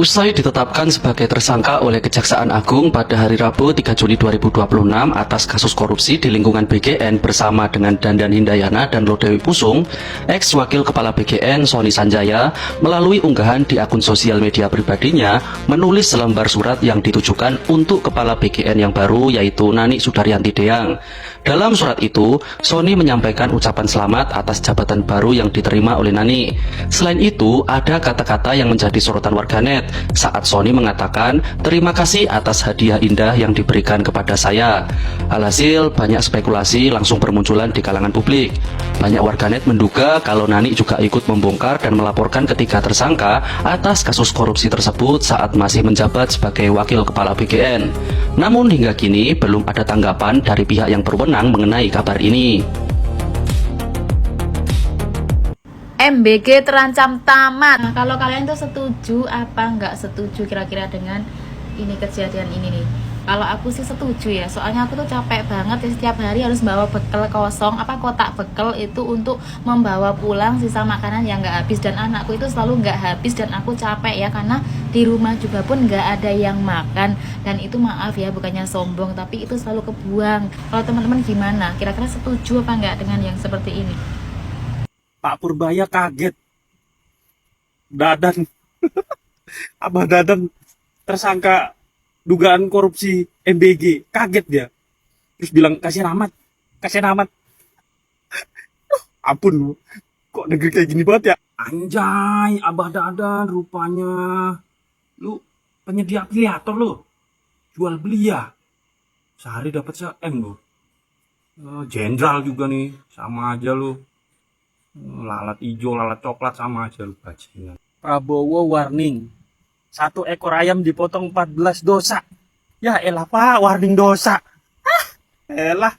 Usai ditetapkan sebagai tersangka oleh Kejaksaan Agung pada hari Rabu 3 Juli 2026 atas kasus korupsi di lingkungan BGN bersama dengan Dandan Hindayana dan Lodewi Pusung, ex-wakil Kepala BGN Sony Sanjaya melalui unggahan di akun sosial media pribadinya menulis selembar surat yang ditujukan untuk Kepala BGN yang baru yaitu Nani Sudaryanti Deang. Dalam surat itu, Sony menyampaikan ucapan selamat atas jabatan baru yang diterima oleh Nani. Selain itu, ada kata-kata yang menjadi sorotan warganet saat Sony mengatakan terima kasih atas hadiah indah yang diberikan kepada saya. Alhasil banyak spekulasi langsung bermunculan di kalangan publik. Banyak warganet menduga kalau Nani juga ikut membongkar dan melaporkan ketiga tersangka atas kasus korupsi tersebut saat masih menjabat sebagai wakil kepala BGN. Namun hingga kini belum ada tanggapan dari pihak yang berwenang mengenai kabar ini. MBG terancam tamat. Nah, kalau kalian tuh setuju apa nggak setuju kira-kira dengan ini kejadian ini nih? Kalau aku sih setuju ya, soalnya aku tuh capek banget ya setiap hari harus bawa bekal kosong, kotak bekal itu untuk membawa pulang sisa makanan yang nggak habis, dan anakku itu selalu nggak habis dan aku capek ya karena di rumah juga pun nggak ada yang makan, dan itu maaf ya bukannya sombong tapi itu selalu kebuang. Kalau teman-teman gimana? Kira-kira setuju apa nggak dengan yang seperti ini? Pak Purbaya kaget. Dadan. Abah Dadan tersangka dugaan korupsi MBG. Kaget dia. Terus bilang, kasih rahmat. Kasih rahmat. Ampun lu. Kok negeri kayak gini banget ya? Anjay, Abah Dadan rupanya. Lu penyedia afiliator lu. Jual beli ya. Sehari dapat se-M lu. Jenderal juga nih. Sama aja lu. Lalat hijau, lalat coklat sama aja lu bajingan. Prabowo warning. 1 ekor ayam dipotong 14 dosa. Ya elah Pak, warning dosa. Elah.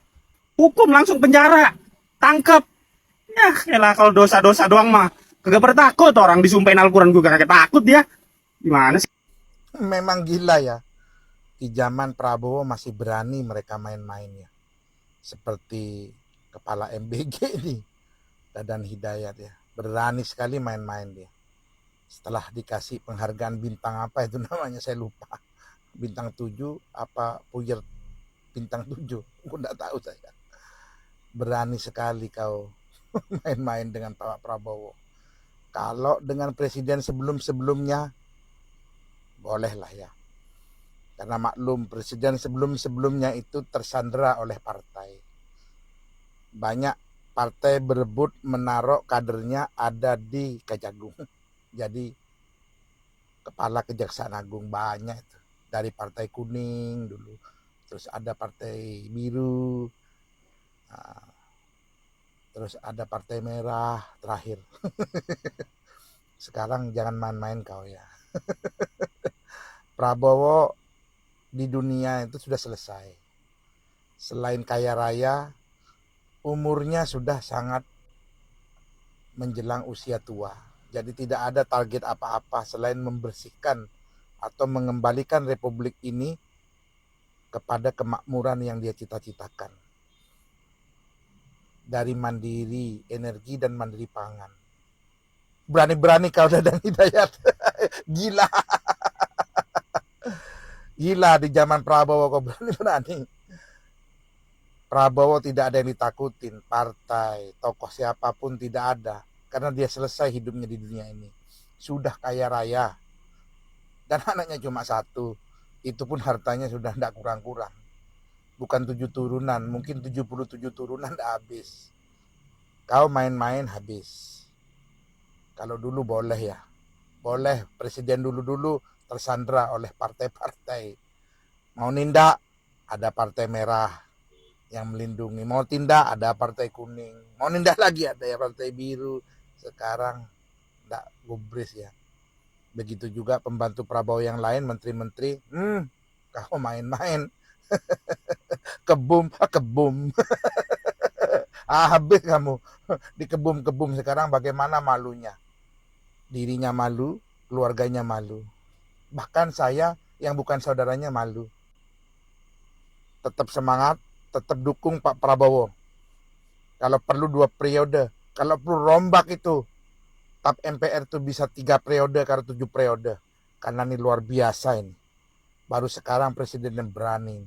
Hukum langsung penjara. Tangkep. Ya elah kalau dosa-dosa doang mah. Kagak pernah takut orang disumpahin Al-Quran juga kagak takut dia. Gimana sih? Memang gila ya. Di zaman Prabowo masih berani mereka main-mainnya. Seperti kepala MBG ini. Dandan Hidayat ya, berani sekali main-main dia. Setelah dikasih penghargaan bintang apa itu namanya saya lupa, bintang 7 apa puyer bintang 7, aku enggak tahu saya. Berani sekali kau main-main dengan Pak Prabowo. Kalau dengan presiden sebelum-sebelumnya bolehlah ya, karena maklum presiden sebelum-sebelumnya itu tersandera oleh partai. Banyak partai berebut menaruh kadernya ada di Kejagung. Jadi kepala Kejaksaan Agung banyak itu. Dari partai kuning dulu. Terus ada partai biru. Terus ada partai merah terakhir. Sekarang jangan main-main kau ya. Prabowo di dunia itu sudah selesai. Selain kaya raya, umurnya sudah sangat menjelang usia tua. Jadi tidak ada target apa-apa selain membersihkan atau mengembalikan republik ini kepada kemakmuran yang dia cita-citakan. Dari mandiri energi dan mandiri pangan. Berani-berani kau Dandan Hidayat. Gila. Gila di zaman Prabowo kau berani-berani. Prabowo tidak ada yang ditakutin, partai, tokoh siapapun tidak ada. Karena dia selesai hidupnya di dunia ini. Sudah kaya raya. Dan anaknya cuma 1. Itu pun hartanya sudah tidak kurang-kurang. Bukan 7 turunan, mungkin 77 turunan tidak habis. Kau main-main habis. Kalau dulu boleh ya. Boleh, presiden dulu-dulu tersandera oleh partai-partai. Mau nindak, ada partai merah yang melindungi. Mau tindak ada partai kuning, mau nindak lagi ada ya partai biru. Sekarang enggak gubris ya. Begitu juga pembantu Prabowo yang lain, menteri-menteri. Kau main-main. Kebum. Habis kamu dikebum-kebum. Sekarang bagaimana malunya? Dirinya malu, keluarganya malu. Bahkan saya yang bukan saudaranya malu. Tetap semangat, tetap dukung Pak Prabowo. Kalau perlu 2 periode, kalau perlu rombak itu. TAP MPR itu bisa 3 periode, kalau 7 periode. Karena ini luar biasa ini. Baru sekarang presiden yang berani.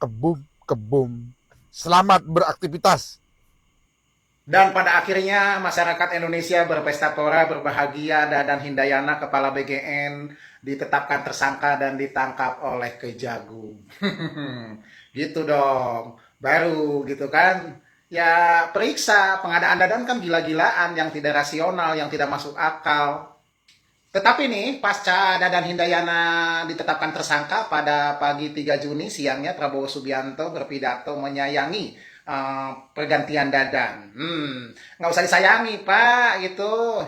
Kebum. Selamat beraktivitas. Dan pada akhirnya masyarakat Indonesia berpesta pora, berbahagia. Dadan Hindayana, Kepala BGN, ditetapkan tersangka dan ditangkap oleh Kejagung. Gitu dong. Baru gitu kan. Ya periksa, pengadaan Dadan kan gila-gilaan, yang tidak rasional, yang tidak masuk akal. Tetapi nih, pasca Dadan Hindayana ditetapkan tersangka pada pagi 3 Juni siangnya Prabowo Subianto berpidato menyayangi pergantian Dadan. Nggak usah disayangi, Pak, gitu.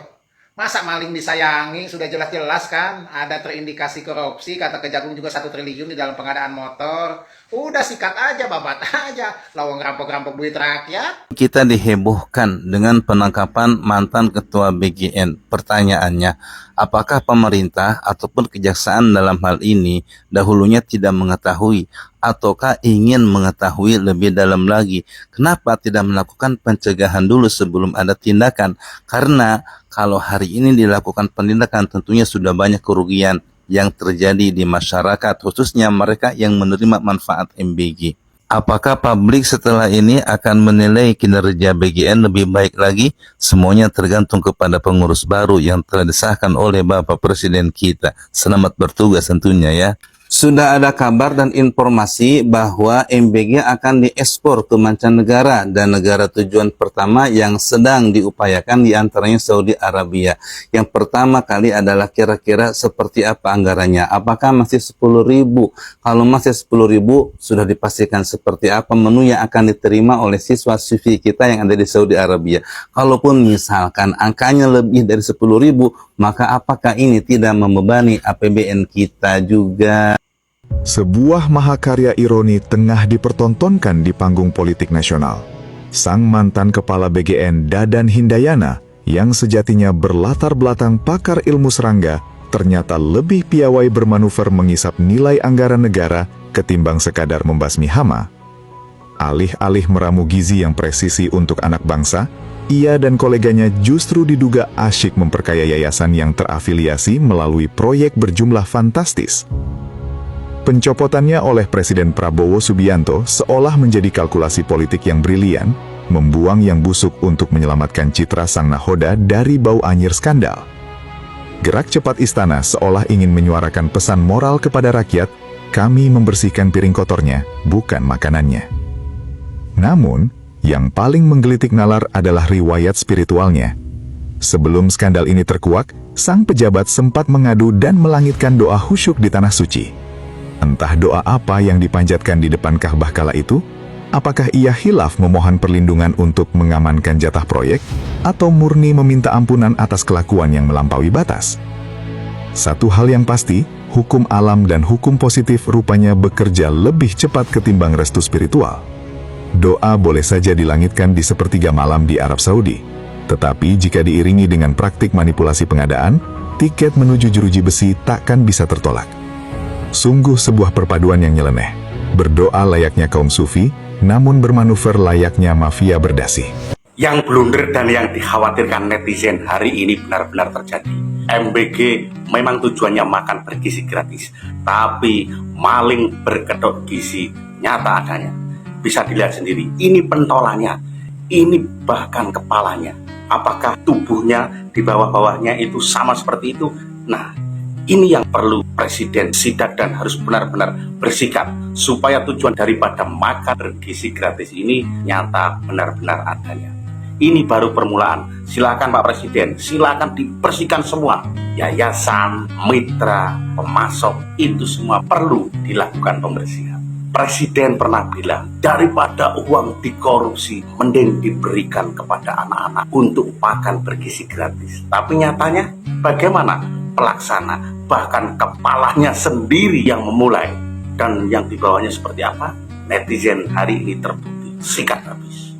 Masa maling disayangi? Sudah jelas-jelas kan ada terindikasi korupsi, kata Kejagung juga 1 triliun di dalam pengadaan motor. Udah sikat aja, babat aja. Lawang rampok-rampok duit rakyat. Kita dihebohkan dengan penangkapan mantan ketua BGN. Pertanyaannya, apakah pemerintah ataupun kejaksaan dalam hal ini dahulunya tidak mengetahui ataukah ingin mengetahui lebih dalam lagi? Kenapa tidak melakukan pencegahan dulu sebelum ada tindakan? Karena kalau hari ini dilakukan penindakan tentunya sudah banyak kerugian yang terjadi di masyarakat, khususnya mereka yang menerima manfaat MBG. Apakah publik setelah ini akan menilai kinerja BGN lebih baik lagi? Semuanya tergantung kepada pengurus baru yang telah disahkan oleh Bapak Presiden kita. Selamat bertugas tentunya ya. Sudah ada kabar dan informasi bahwa MBG akan diekspor ke mancanegara dan negara tujuan pertama yang sedang diupayakan diantaranya Saudi Arabia. Yang pertama kali adalah kira-kira seperti apa anggarannya? Apakah masih 10.000? Kalau masih 10.000 sudah dipastikan seperti apa menu yang akan diterima oleh siswa-siswi kita yang ada di Saudi Arabia. Kalaupun misalkan angkanya lebih dari 10.000, maka apakah ini tidak membebani APBN kita juga? Sebuah mahakarya ironi tengah dipertontonkan di panggung politik nasional. Sang mantan kepala BGN Dadan Hindayana yang sejatinya berlatar belakang pakar ilmu serangga ternyata lebih piawai bermanuver mengisap nilai anggaran negara ketimbang sekadar membasmi hama. Alih-alih meramu gizi yang presisi untuk anak bangsa, ia dan koleganya justru diduga asyik memperkaya yayasan yang terafiliasi melalui proyek berjumlah fantastis. Pencopotannya oleh Presiden Prabowo Subianto seolah menjadi kalkulasi politik yang brilian, membuang yang busuk untuk menyelamatkan citra sang nahoda dari bau anyir skandal. Gerak cepat istana seolah ingin menyuarakan pesan moral kepada rakyat, kami membersihkan piring kotornya, bukan makanannya. Namun, yang paling menggelitik nalar adalah riwayat spiritualnya. Sebelum skandal ini terkuak, sang pejabat sempat mengadu dan melangitkan doa khusyuk di tanah suci. Entah doa apa yang dipanjatkan di depan Ka'bah kala itu, apakah ia hilaf memohon perlindungan untuk mengamankan jatah proyek, atau murni meminta ampunan atas kelakuan yang melampaui batas? Satu hal yang pasti, hukum alam dan hukum positif rupanya bekerja lebih cepat ketimbang restu spiritual. Doa boleh saja dilangitkan di sepertiga malam di Arab Saudi, tetapi jika diiringi dengan praktik manipulasi pengadaan, tiket menuju jeruji besi takkan bisa tertolak. Sungguh sebuah perpaduan yang nyeleneh. Berdoa layaknya kaum sufi, namun bermanuver layaknya mafia berdasi. Yang blunder dan yang dikhawatirkan netizen hari ini benar-benar terjadi. MBG memang tujuannya makan bergizi gratis, tapi maling berkedok gizi nyata adanya. Bisa dilihat sendiri, ini pentolannya, ini bahkan kepalanya. Apakah tubuhnya di bawah-bawahnya itu sama seperti itu? Nah, ini yang perlu Presiden sidak dan harus benar-benar bersikap supaya tujuan daripada makan bergizi gratis ini nyata benar-benar adanya. Ini baru permulaan. Silakan Pak Presiden, silakan dibersihkan semua. Yayasan, mitra, pemasok, itu semua perlu dilakukan pembersihan. Presiden pernah bilang, daripada uang dikorupsi, mending diberikan kepada anak-anak untuk makan bergizi gratis. Tapi nyatanya bagaimana? Pelaksana, bahkan kepalanya sendiri yang memulai. Dan yang di bawahnya seperti apa? Netizen hari ini terbukti sikat habis.